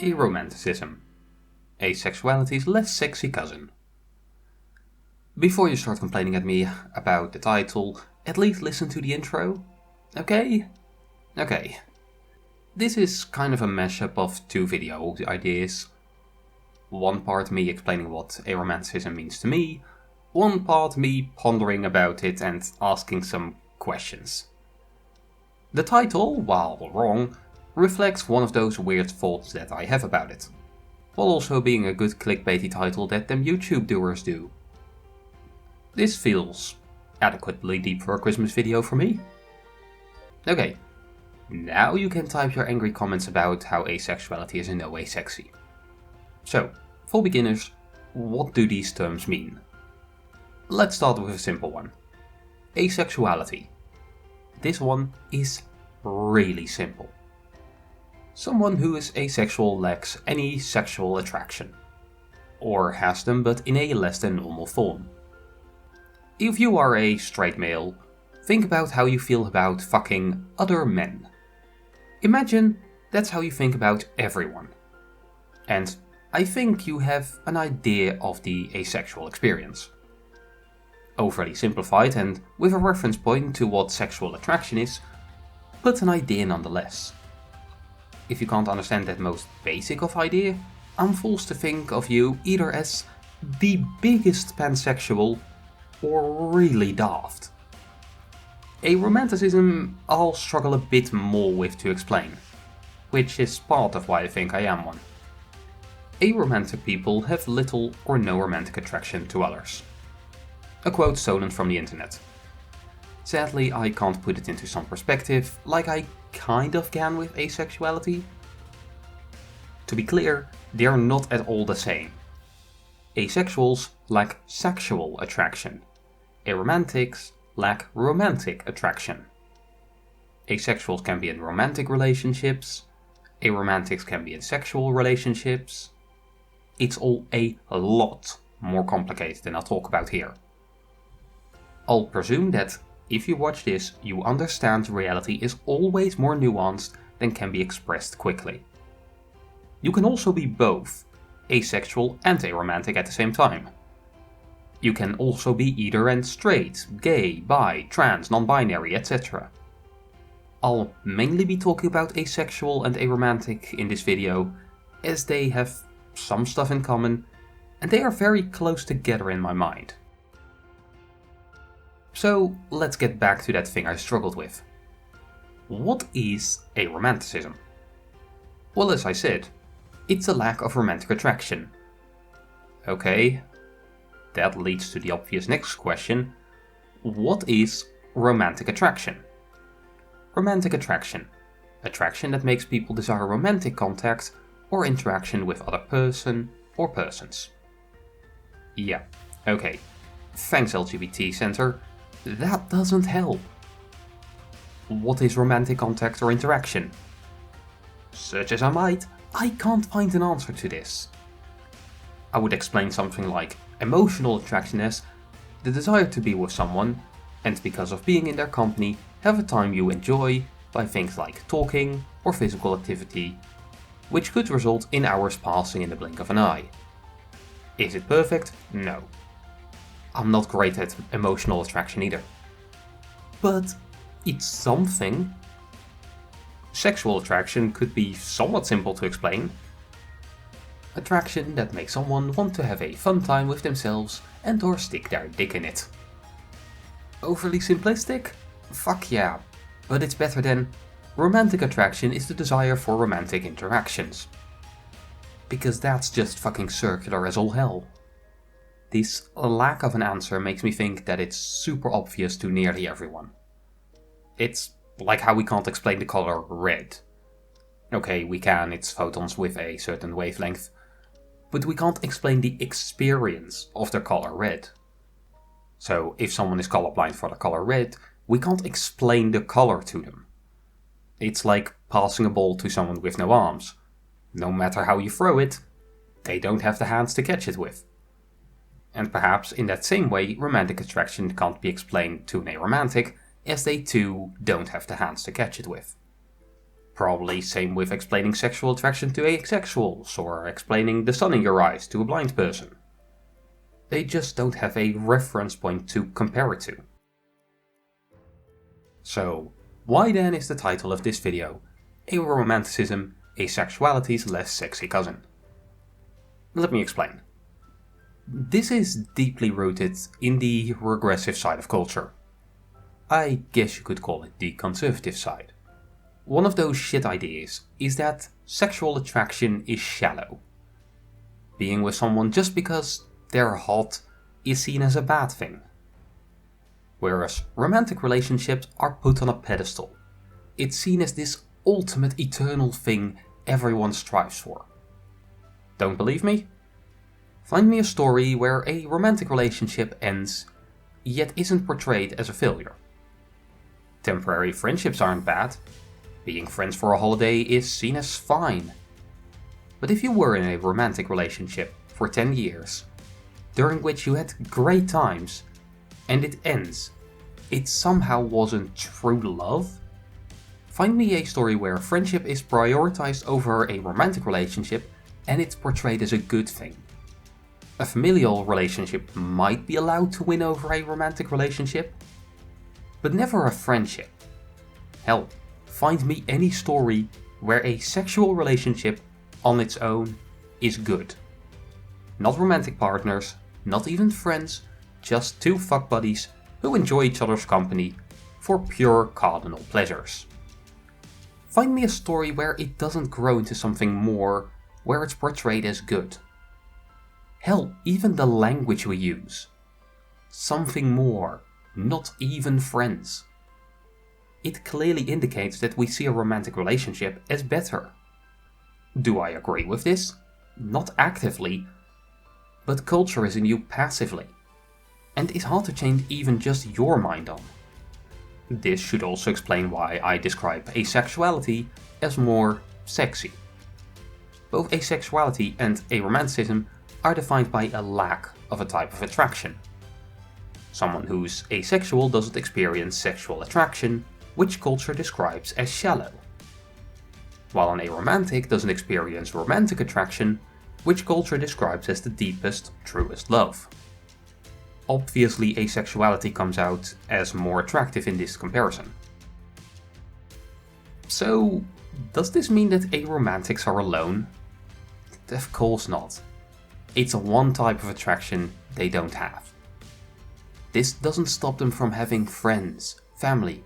Aromanticism, Asexuality's less sexy cousin. Before you start complaining at me about the title, at least listen to the intro, okay? Okay. This is kind of a mashup of two video ideas. One part me explaining what aromanticism means to me, one part me pondering about it and asking some questions. The title, while wrong, reflects one of those weird thoughts that I have about it, while also being a good clickbaity title that them YouTube doers do. This feels adequately deep for a Christmas video for me. Okay, now you can type your angry comments about how asexuality is in no way sexy. So, for beginners, what do these terms mean? Let's start with a simple one. Asexuality. This one is really simple. Someone who is asexual lacks any sexual attraction. Or has them, but in a less than normal form. If you are a straight male, think about how you feel about fucking other men. Imagine that's how you think about everyone. And I think you have an idea of the asexual experience. Overly simplified and with a reference point to what sexual attraction is, but an idea nonetheless. If you can't understand that most basic of idea, I'm forced to think of you either as the biggest pansexual or really daft. Aromanticism I'll struggle a bit more with to explain, which is part of why I think I am one. Aromantic people have little or no romantic attraction to others. A quote stolen from the internet. Sadly, I can't put it into some perspective, like I kind of can with asexuality. To be clear, they are not at all the same. Asexuals lack sexual attraction. Aromantics lack romantic attraction. Asexuals can be in romantic relationships. Aromantics can be in sexual relationships. It's all a lot more complicated than I'll talk about here. I'll presume that if you watch this, you understand reality is always more nuanced than can be expressed quickly. You can also be both, asexual and aromantic at the same time. You can also be either and straight, gay, bi, trans, non-binary, etc. I'll mainly be talking about asexual and aromantic in this video, as they have some stuff in common, and they are very close together in my mind. So let's get back to that thing I struggled with. What is aromanticism? Well, as I said, it's a lack of romantic attraction. Okay, that leads to the obvious next question. What is romantic attraction? Romantic attraction. Attraction that makes people desire romantic contact or interaction with other person or persons. Yeah, okay. Thanks LGBT Center. That doesn't help. What is romantic contact or interaction? Search as I might, I can't find an answer to this. I would explain something like emotional attraction as the desire to be with someone, and because of being in their company, have a time you enjoy by things like talking or physical activity, which could result in hours passing in the blink of an eye. Is it perfect? No. I'm not great at emotional attraction either. But it's something. Sexual attraction could be somewhat simple to explain. Attraction that makes someone want to have a fun time with themselves and or stick their dick in it. Overly simplistic? Fuck yeah, but it's better than romantic attraction is the desire for romantic interactions. Because that's just fucking circular as all hell. This lack of an answer makes me think that it's super obvious to nearly everyone. It's like how we can't explain the color red. Okay, we can, it's photons with a certain wavelength, but we can't explain the experience of the color red. So if someone is colorblind for the color red, we can't explain the color to them. It's like passing a ball to someone with no arms. No matter how you throw it, they don't have the hands to catch it with. And perhaps in that same way, romantic attraction can't be explained to an aromantic, as they too don't have the hands to catch it with. Probably same with explaining sexual attraction to asexuals, or explaining the sun in your eyes to a blind person. They just don't have a reference point to compare it to. So, why then is the title of this video Aromanticism, Asexuality's Less Sexy Cousin? Let me explain. This is deeply rooted in the regressive side of culture. I guess you could call it the conservative side. One of those shit ideas is that sexual attraction is shallow. Being with someone just because they're hot is seen as a bad thing. Whereas romantic relationships are put on a pedestal. It's seen as this ultimate eternal thing everyone strives for. Don't believe me? Find me a story where a romantic relationship ends, yet isn't portrayed as a failure. Temporary friendships aren't bad. Being friends for a holiday is seen as fine. But if you were in a romantic relationship for 10 years, during which you had great times, and it ends, it somehow wasn't true love? Find me a story where friendship is prioritized over a romantic relationship and it's portrayed as a good thing. A familial relationship might be allowed to win over a romantic relationship, but never a friendship. Hell, find me any story where a sexual relationship on its own is good. Not romantic partners, not even friends, just two fuck buddies who enjoy each other's company for pure cardinal pleasures. Find me a story where it doesn't grow into something more, where it's portrayed as good. Hell, even the language we use. Something more, not even friends. It clearly indicates that we see a romantic relationship as better. Do I agree with this? Not actively, but culture is in you passively, and it's hard to change even just your mind on. This should also explain why I describe asexuality as more sexy. Both asexuality and aromanticism are defined by a lack of a type of attraction. Someone who's asexual doesn't experience sexual attraction, which culture describes as shallow. While an aromantic doesn't experience romantic attraction, which culture describes as the deepest, truest love. Obviously, asexuality comes out as more attractive in this comparison. So, does this mean that aromantics are alone? Of course not. It's one type of attraction they don't have. This doesn't stop them from having friends, family.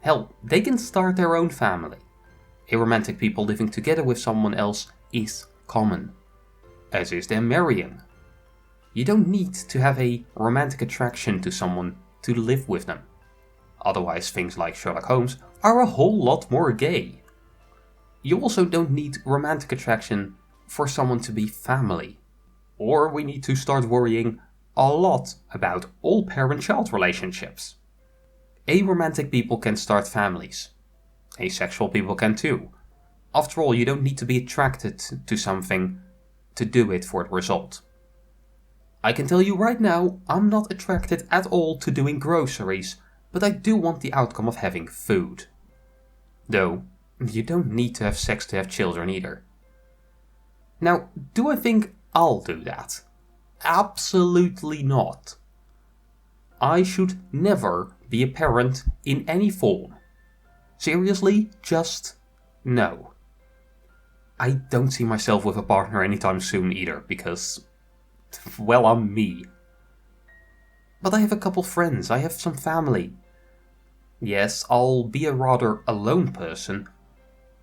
Hell, they can start their own family. Aromantic people living together with someone else is common, as is them marrying. You don't need to have a romantic attraction to someone to live with them. Otherwise, things like Sherlock Holmes are a whole lot more gay. You also don't need romantic attraction for someone to be family. Or we need to start worrying a lot about all parent-child relationships. Aromantic people can start families. Asexual people can too. After all, you don't need to be attracted to something to do it for the result. I can tell you right now, I'm not attracted at all to doing groceries, but I do want the outcome of having food. Though, you don't need to have sex to have children either. Now, do I think I'll do that? Absolutely not. I should never be a parent in any form. Seriously, just no. I don't see myself with a partner anytime soon either, because, well, I'm me. But I have a couple friends, I have some family. Yes, I'll be a rather alone person,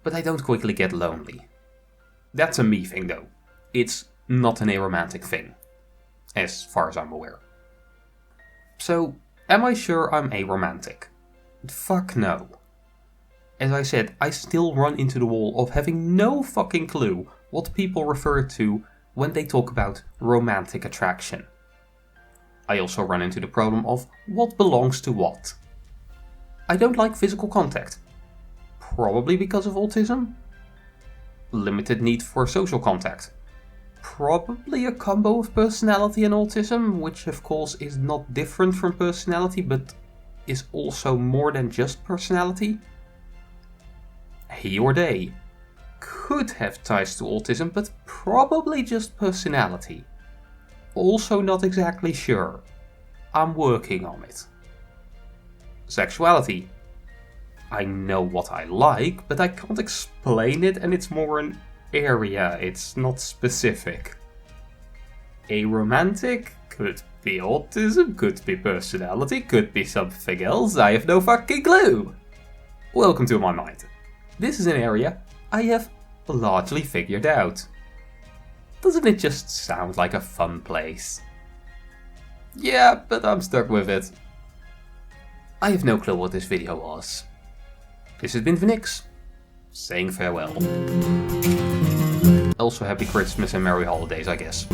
but I don't quickly get lonely. That's a me thing though. It's not an aromantic thing, as far as I'm aware. So, am I sure I'm aromantic? Fuck no. As I said, I still run into the wall of having no fucking clue what people refer to when they talk about romantic attraction. I also run into the problem of what belongs to what. I don't like physical contact. Probably because of autism? Limited need for social contact. Probably a combo of personality and autism, which of course is not different from personality, but is also more than just personality. he or they could have ties to autism, but probably just personality. Also not exactly sure. I'm working on it. Sexuality. I know what I like, but I can't explain it, and it's more an area, it's not specific. Aromantic? Could be autism, could be personality, could be something else, I have no fucking clue! Welcome to my mind. This is an area I have largely figured out. Doesn't it just sound like a fun place? Yeah, but I'm stuck with it. I have no clue what this video was. This has been Vnix, saying farewell. Also happy Christmas and merry holidays, I guess.